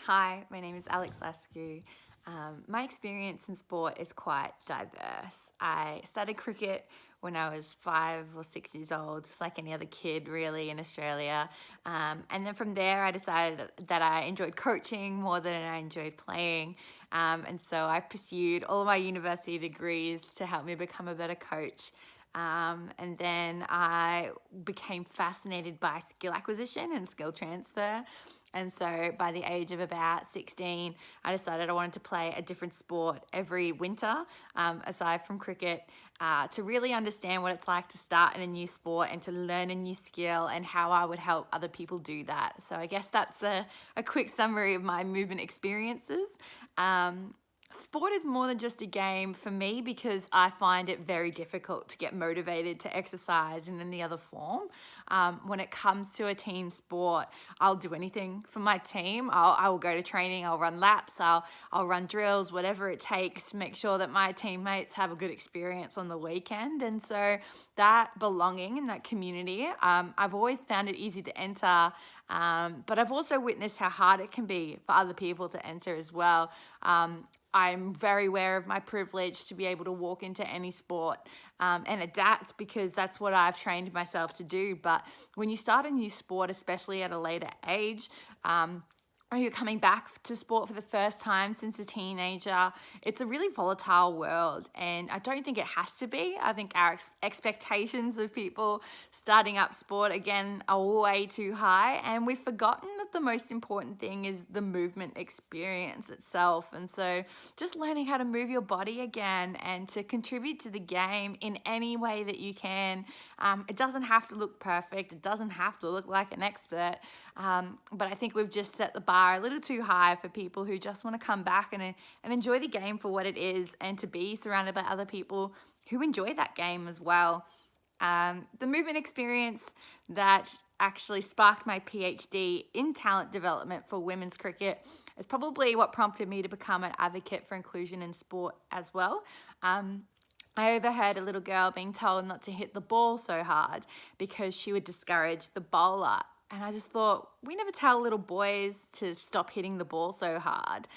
Hi, my name is Lascu. My experience in sport is quite diverse. I started cricket when I was 5 or 6 years old, just like any other kid really in Australia. And then from there, I decided that I enjoyed coaching more than I enjoyed playing. And so I pursued all of my university degrees to help me become a better coach. And then I became fascinated by skill acquisition and skill transfer. And so by the age of about 16, I decided I wanted to play a different sport every winter, aside from cricket, to really understand what it's like to start in a new sport and to learn a new skill and how I would help other people do that. So I guess that's a quick summary of my movement experiences. Sport is more than just a game for me because I find it very difficult to get motivated to exercise in any other form. When it comes to a team sport, I'll do anything for my team. I will go to training, I'll run laps, I'll run drills, whatever it takes to make sure that my teammates have a good experience on the weekend. And so that belonging in that community, I've always found it easy to enter. But I've also witnessed how hard it can be for other people to enter as well. I'm very aware of my privilege to be able to walk into any sport and adapt because that's what I've trained myself to do. But when you start a new sport, especially at a later age, or you're coming back to sport for the first time since a teenager, it's a really volatile world, and I don't think it has to be. I think our expectations of people starting up sport again are way too high, and we've forgotten that the most important thing is the movement experience itself. And so just learning how to move your body again and to contribute to the game in any way that you can. It doesn't have to look perfect, it doesn't have to look like an expert, but I think we've just set the bar a little too high for people who just want to come back and enjoy the game for what it is and to be surrounded by other people who enjoy that game as well. The movement experience that actually sparked my PhD in talent development for women's cricket is probably what prompted me to become an advocate for inclusion in sport as well. I overheard a little girl being told not to hit the ball so hard because she would discourage the bowler. And I just thought, we never tell little boys to stop hitting the ball so hard.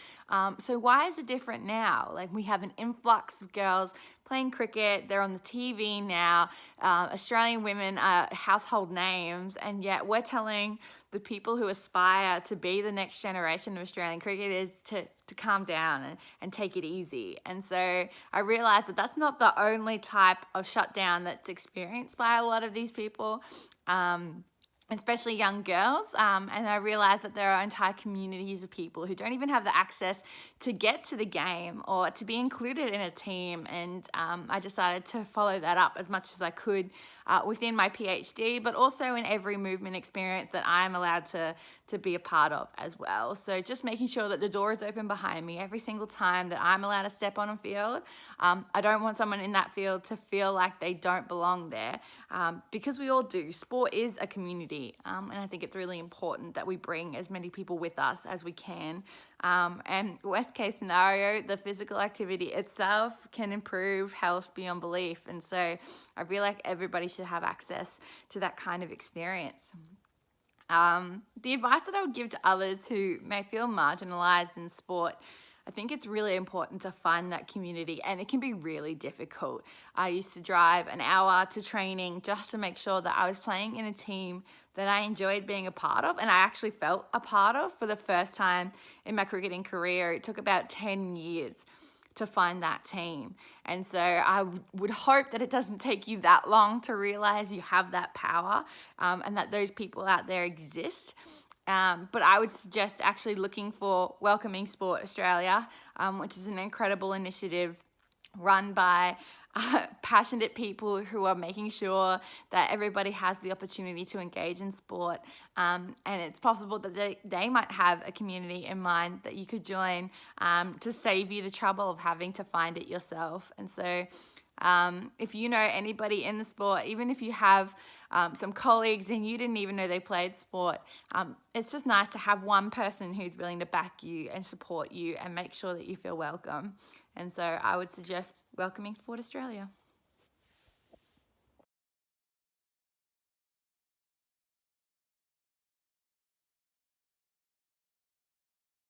So why is it different now? Like, we have an influx of girls playing cricket. They're on the TV now. Australian women are household names. And yet we're telling the people who aspire to be the next generation of Australian cricketers to calm down and take it easy. And so I realized that that's not the only type of shutdown that's experienced by a lot of these people. Especially young girls, and I realized that there are entire communities of people who don't even have the access to get to the game or to be included in a team, and I decided to follow that up as much as I could within my PhD, but also in every movement experience that I'm allowed to be a part of as well. So just making sure that the door is open behind me every single time that I'm allowed to step on a field. I don't want someone in that field to feel like they don't belong there, because we all do. Sport is a community. And I think it's really important that we bring as many people with us as we can. And worst case scenario, the physical activity itself can improve health beyond belief. And so I feel like everybody should have access to that kind of experience. The advice that I would give to others who may feel marginalized in sport, I think it's really important to find that community, and it can be really difficult. I used to drive an hour to training just to make sure that I was playing in a team that I enjoyed being a part of, and I actually felt a part of for the first time in my cricketing career. It took about 10 years to find that team. And so I would hope that it doesn't take you that long to realize you have that power, and that those people out there exist. But I would suggest actually looking for Welcoming Sport Australia, which is an incredible initiative run by passionate people who are making sure that everybody has the opportunity to engage in sport. And it's possible that they might have a community in mind that you could join to save you the trouble of having to find it yourself. And so if you know anybody in the sport, even if you have some colleagues and you didn't even know they played sport, it's just nice to have one person who's willing to back you and support you and make sure that you feel welcome. And so I would suggest Welcoming Sport Australia.